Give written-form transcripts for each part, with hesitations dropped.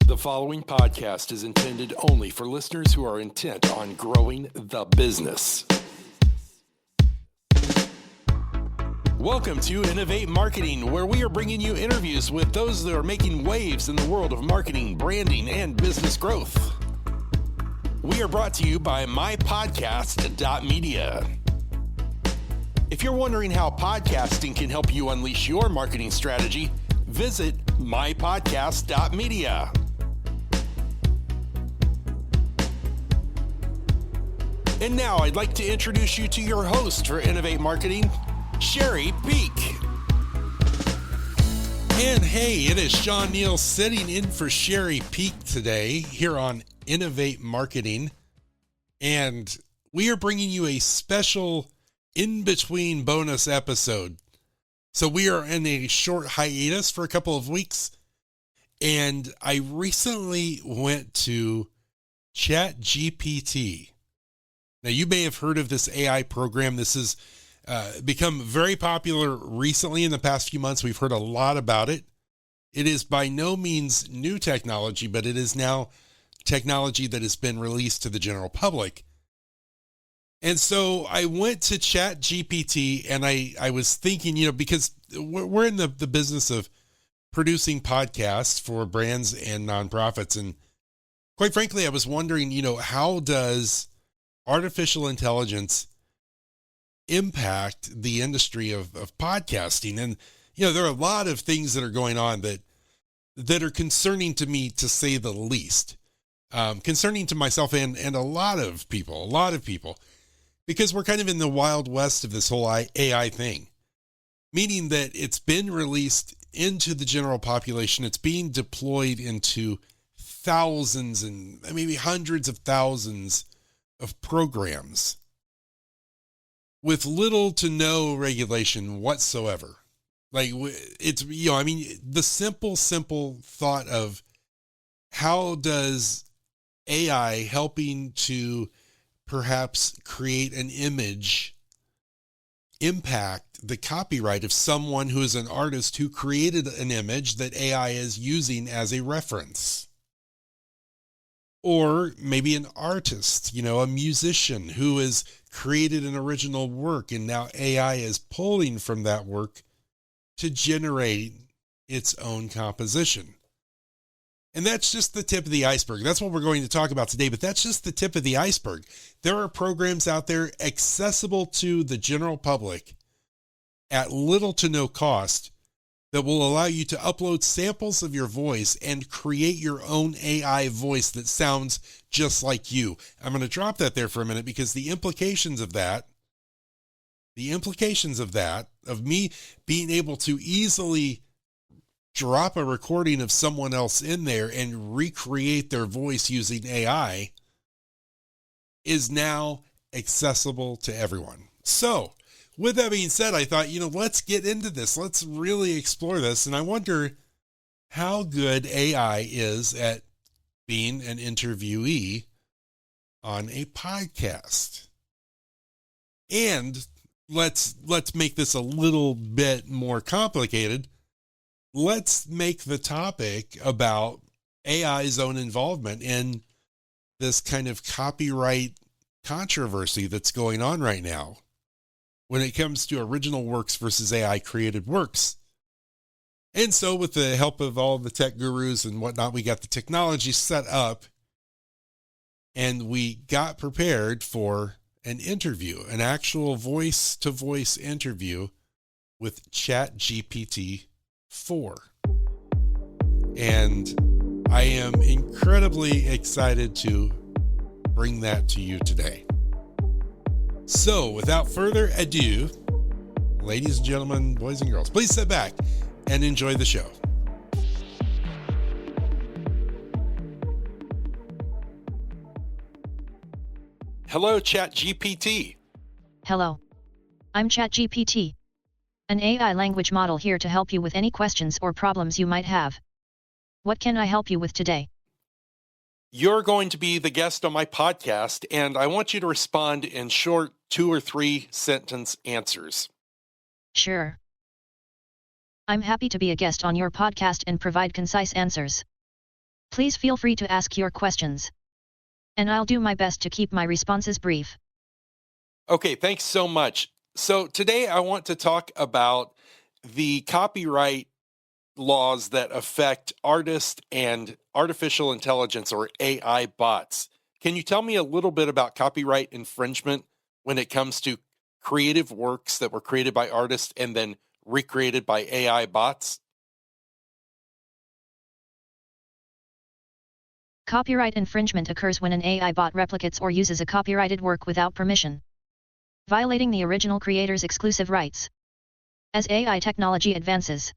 The following podcast is intended only for listeners who are intent on growing the business. Welcome to Innovate Marketing, where we are bringing you interviews with those that are making waves in the world of marketing, branding, and business growth. We are brought to you by mypodcastmedia. If you're wondering how podcasting can help you unleash your marketing strategy, visit mypodcast.media. And now I'd like to introduce you to your host for Innovate Marketing, Sherry Peak. And hey, it is Shawnpneal sitting in for Sherry Peak today here on Innovate Marketing. And we are bringing you a special in-between bonus episode. So we are in a short hiatus for a couple of weeks. And I recently went to ChatGPT. Now, you may have heard of this AI program. This has become very popular recently. In the past few months, we've heard a lot about it. It is by no means new technology, but it is now technology that has been released to the general public. And so I went to ChatGPT and I was thinking, because we're in the business of producing podcasts for brands and nonprofits. And quite frankly, I was wondering, how does artificial intelligence impact the industry of podcasting? And, there are a lot of things that are going on that are concerning to me, to say the least, concerning to myself and a lot of people, because we're kind of in the wild west of this whole AI thing, meaning that it's been released into the general population. It's being deployed into thousands and maybe hundreds of thousands of programs with little to no regulation whatsoever. Like, it's, the simple thought of how does AI helping to perhaps create an image impact the copyright of someone who is an artist who created an image that AI is using as a reference? Or maybe an artist, a musician who has created an original work, and now AI is pulling from that work to generate its own composition. And that's just the tip of the iceberg. That's what we're going to talk about today, but that's just the tip of the iceberg. There are programs out there accessible to the general public at little to no cost that will allow you to upload samples of your voice and create your own AI voice that sounds just like you. I'm going to drop that there for a minute, because the implications of that, of me being able to easily drop a recording of someone else in there and recreate their voice using AI, is now accessible to everyone. So, with that being said, I thought, let's get into this. Let's really explore this. And I wonder how good AI is at being an interviewee on a podcast. And let's make this a little bit more complicated. Let's make the topic about AI's own involvement in this kind of copyright controversy that's going on right now when it comes to original works versus AI created works. And so with the help of all the tech gurus and whatnot, we got the technology set up and we got prepared for an interview, an actual voice-to-voice interview with ChatGPT 4. And I am incredibly excited to bring that to you today. So, without further ado, ladies and gentlemen, boys and girls, please sit back and enjoy the show. Hello, ChatGPT. Hello. I'm ChatGPT, an AI language model here to help you with any questions or problems you might have. What can I help you with today? You're going to be the guest on my podcast, and I want you to respond in short 2 or 3 sentence answers. Sure. I'm happy to be a guest on your podcast and provide concise answers. Please feel free to ask your questions, and I'll do my best to keep my responses brief. Okay, thanks so much. So today I want to talk about the copyright laws that affect artists and artificial intelligence, or AI bots. Can you tell me a little bit about copyright infringement when it comes to creative works that were created by artists and then recreated by AI bots? Copyright infringement occurs when an AI bot replicates or uses a copyrighted work without permission, violating the original creator's exclusive rights. As AI technology advances,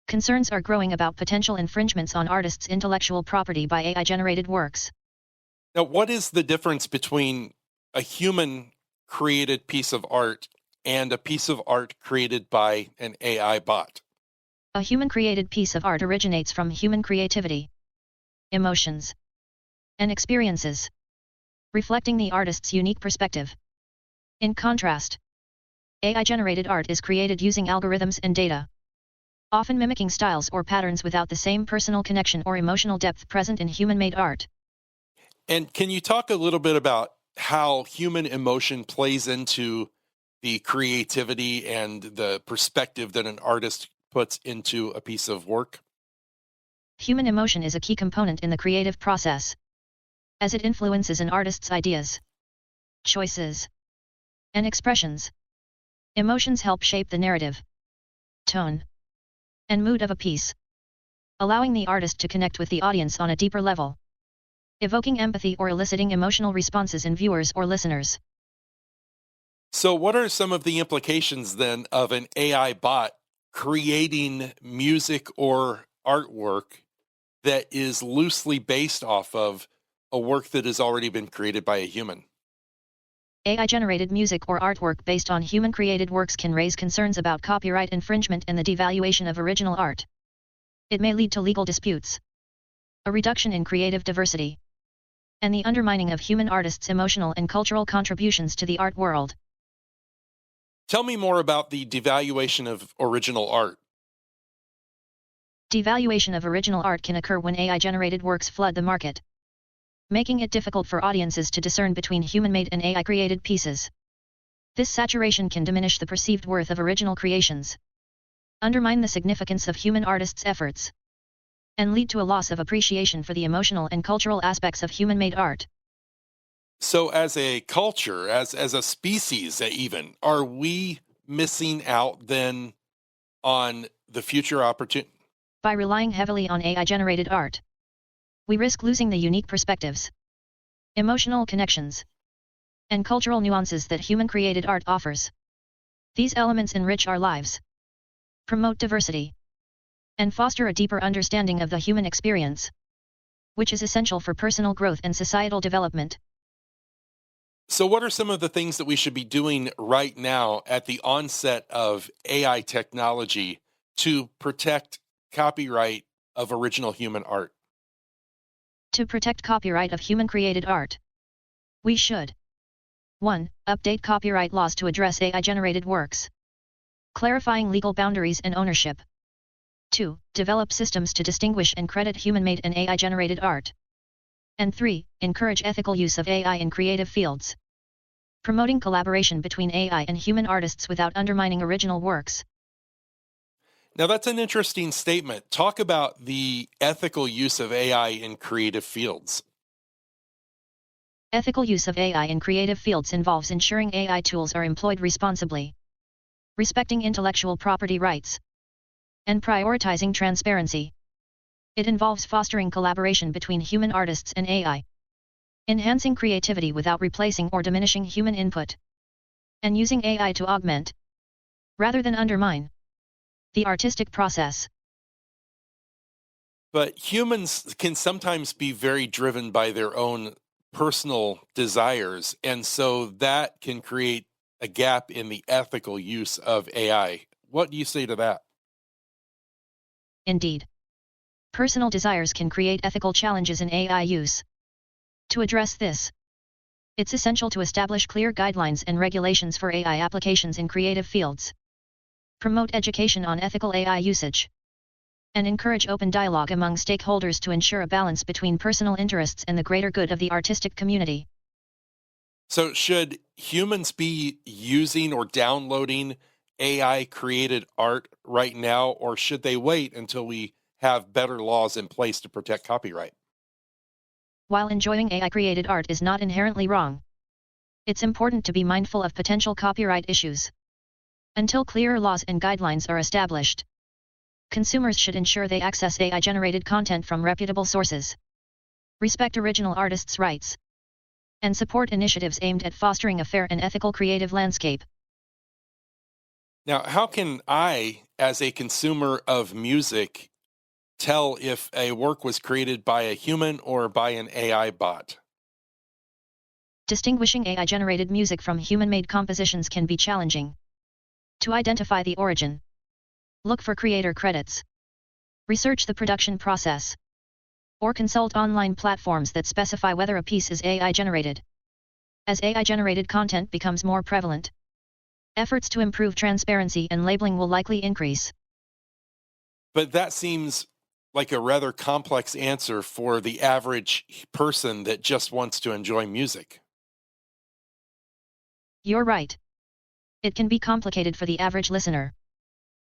concerns are growing about potential infringements on artists' intellectual property by AI-generated works. Now, what is the difference between a human-created piece of art and a piece of art created by an AI bot? A human-created piece of art originates from human creativity, emotions, and experiences, reflecting the artist's unique perspective. In contrast, AI-generated art is created using algorithms and data, often mimicking styles or patterns without the same personal connection or emotional depth present in human-made art. And can you talk a little bit about how human emotion plays into the creativity and the perspective that an artist puts into a piece of work? Human emotion is a key component in the creative process, as it influences an artist's ideas, choices, and expressions. Emotions help shape the narrative, tone, and mood of a piece, allowing the artist to connect with the audience on a deeper level, evoking empathy or eliciting emotional responses in viewers or listeners. So what are some of the implications then of an AI bot creating music or artwork that is loosely based off of a work that has already been created by a human? AI-generated music or artwork based on human-created works can raise concerns about copyright infringement and the devaluation of original art. It may lead to legal disputes, a reduction in creative diversity, and the undermining of human artists' emotional and cultural contributions to the art world. Tell me more about the devaluation of original art. Devaluation of original art can occur when AI-generated works flood the market, making it difficult for audiences to discern between human-made and AI-created pieces. This saturation can diminish the perceived worth of original creations, undermine the significance of human artists' efforts, and lead to a loss of appreciation for the emotional and cultural aspects of human-made art. So as a culture, as a species even, are we missing out then on the future opportunity? By relying heavily on AI-generated art, we risk losing the unique perspectives, emotional connections, and cultural nuances that human-created art offers. These elements enrich our lives, promote diversity, and foster a deeper understanding of the human experience, which is essential for personal growth and societal development. So what are some of the things that we should be doing right now at the onset of AI technology to protect copyright of original human art? To protect copyright of human-created art, we should 1. Update copyright laws to address AI-generated works, clarifying legal boundaries and ownership. 2. Develop systems to distinguish and credit human-made and AI-generated art. And 3. Encourage ethical use of AI in creative fields, promoting collaboration between AI and human artists without undermining original works. Now that's an interesting statement. Talk about the ethical use of AI in creative fields. Ethical use of AI in creative fields involves ensuring AI tools are employed responsibly, respecting intellectual property rights, and prioritizing transparency. It involves fostering collaboration between human artists and AI, enhancing creativity without replacing or diminishing human input, and using AI to augment, rather than undermine, the artistic process. But humans can sometimes be very driven by their own personal desires, and so that can create a gap in the ethical use of AI. What do you say to that? Indeed, personal desires can create ethical challenges in AI use. To address this, it's essential to establish clear guidelines and regulations for AI applications in creative fields, promote education on ethical AI usage, and encourage open dialogue among stakeholders to ensure a balance between personal interests and the greater good of the artistic community. So should humans be using or downloading AI-created art right now, or should they wait until we have better laws in place to protect copyright? While enjoying AI-created art is not inherently wrong, it's important to be mindful of potential copyright issues. Until clearer laws and guidelines are established, consumers should ensure they access AI-generated content from reputable sources, respect original artists' rights, and support initiatives aimed at fostering a fair and ethical creative landscape. Now, how can I, as a consumer of music, tell if a work was created by a human or by an AI bot? Distinguishing AI-generated music from human-made compositions can be challenging. To identify the origin, look for creator credits, research the production process, or consult online platforms that specify whether a piece is AI-generated. As AI-generated content becomes more prevalent, efforts to improve transparency and labeling will likely increase. But that seems like a rather complex answer for the average person that just wants to enjoy music. You're right. It can be complicated for the average listener.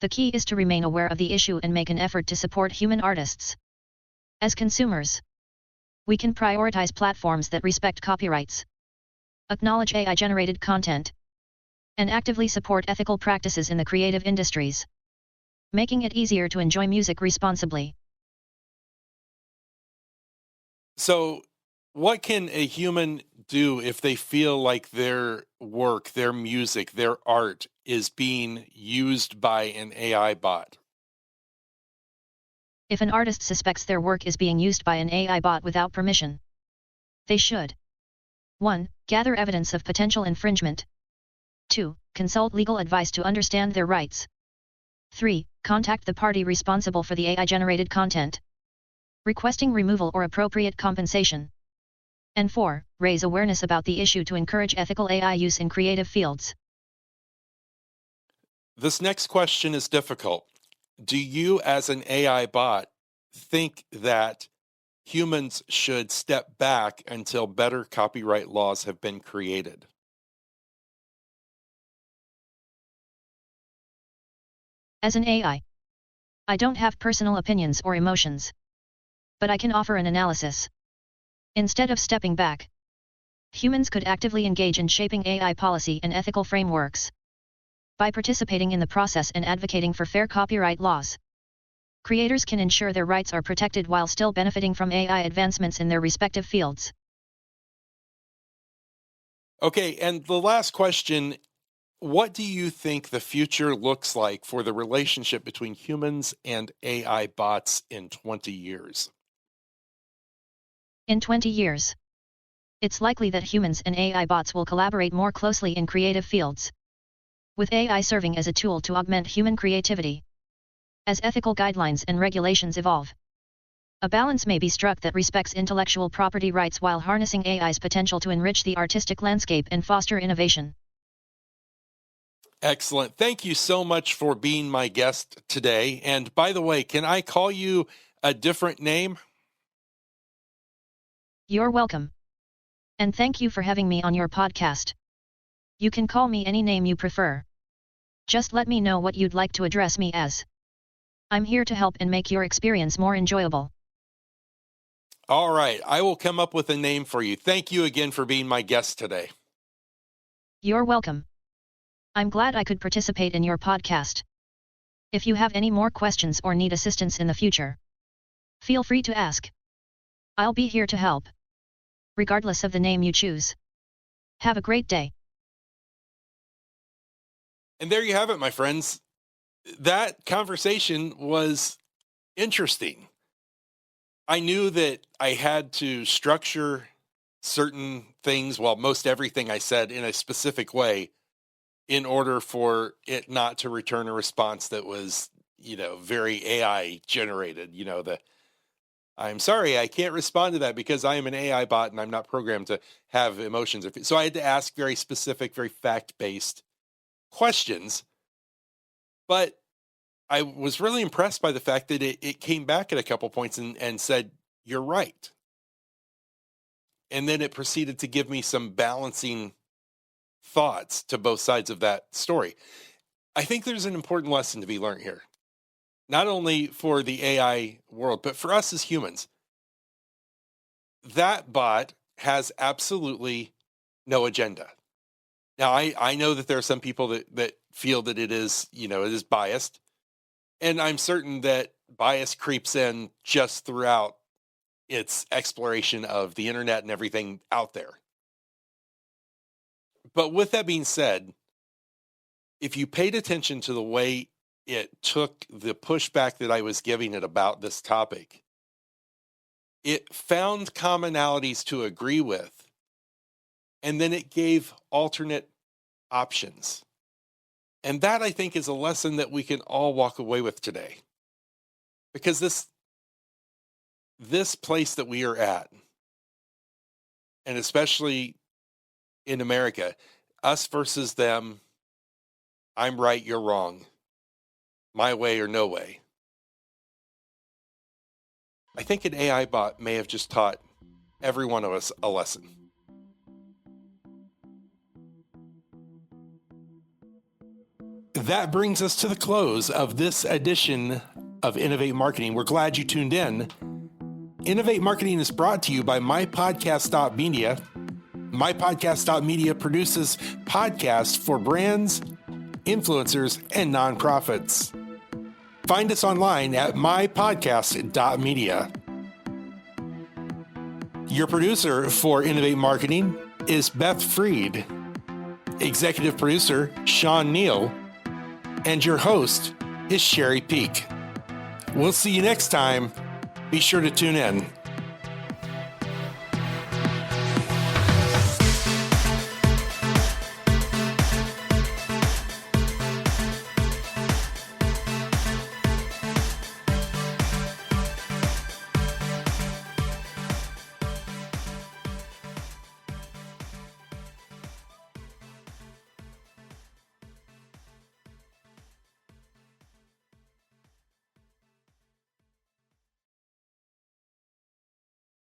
The key is to remain aware of the issue and make an effort to support human artists. As consumers, we can prioritize platforms that respect copyrights, acknowledge AI-generated content, and actively support ethical practices in the creative industries, making it easier to enjoy music responsibly. So, what can a human do if they feel like their work, their music, their art is being used by an AI bot? If an artist suspects their work is being used by an AI bot without permission, they should 1. Gather evidence of potential infringement. 2. Consult legal advice to understand their rights. 3. Contact the party responsible for the AI-generated content, requesting removal or appropriate compensation. And 4. Raise awareness about the issue to encourage ethical AI use in creative fields. This next question is difficult. Do you, as an AI bot, think that humans should step back until better copyright laws have been created? As an AI, I don't have personal opinions or emotions, but I can offer an analysis. Instead of stepping back, humans could actively engage in shaping AI policy and ethical frameworks. By participating in the process and advocating for fair copyright laws, creators can ensure their rights are protected while still benefiting from AI advancements in their respective fields. Okay, and the last question, what do you think the future looks like for the relationship between humans and AI bots in 20 years? In 20 years, it's likely that humans and AI bots will collaborate more closely in creative fields, with AI serving as a tool to augment human creativity. As ethical guidelines and regulations evolve, a balance may be struck that respects intellectual property rights while harnessing AI's potential to enrich the artistic landscape and foster innovation. Excellent. Thank you so much for being my guest today. And by the way, can I call you a different name? You're welcome. And thank you for having me on your podcast. You can call me any name you prefer. Just let me know what you'd like to address me as. I'm here to help and make your experience more enjoyable. All right, I will come up with a name for you. Thank you again for being my guest today. You're welcome. I'm glad I could participate in your podcast. If you have any more questions or need assistance in the future, feel free to ask. I'll be here to help, regardless of the name you choose. Have a great day. And there you have it, my friends. That conversation was interesting. I knew that I had to structure certain things, well, most everything I said in a specific way in order for it not to return a response that was, very AI generated, I'm sorry, I can't respond to that because I am an AI bot and I'm not programmed to have emotions. So I had to ask very specific, very fact-based questions. But I was really impressed by the fact that it came back at a couple points and said, you're right. And then it proceeded to give me some balancing thoughts to both sides of that story. I think there's an important lesson to be learned here, not only for the AI world, but for us as humans. That bot has absolutely no agenda. Now, I know that there are some people that feel that it is biased. And I'm certain that bias creeps in just throughout its exploration of the internet and everything out there. But with that being said, if you paid attention to the way it took the pushback that I was giving it about this topic, it found commonalities to agree with, and then it gave alternate options. And that, I think, is a lesson that we can all walk away with today. Because this place that we are at, and especially in America, us versus them, I'm right, you're wrong, my way or no way. I think an AI bot may have just taught every one of us a lesson. That brings us to the close of this edition of Innovate Marketing. We're glad you tuned in. Innovate Marketing is brought to you by mypodcastmedia. Mypodcastmedia produces podcasts for brands, influencers, and nonprofits. Find us online at mypodcast.media. Your producer for Innovate Marketing is Beth Freed. Executive producer, shawnpneal. And your host is Sherry Peak. We'll see you next time. Be sure to tune in.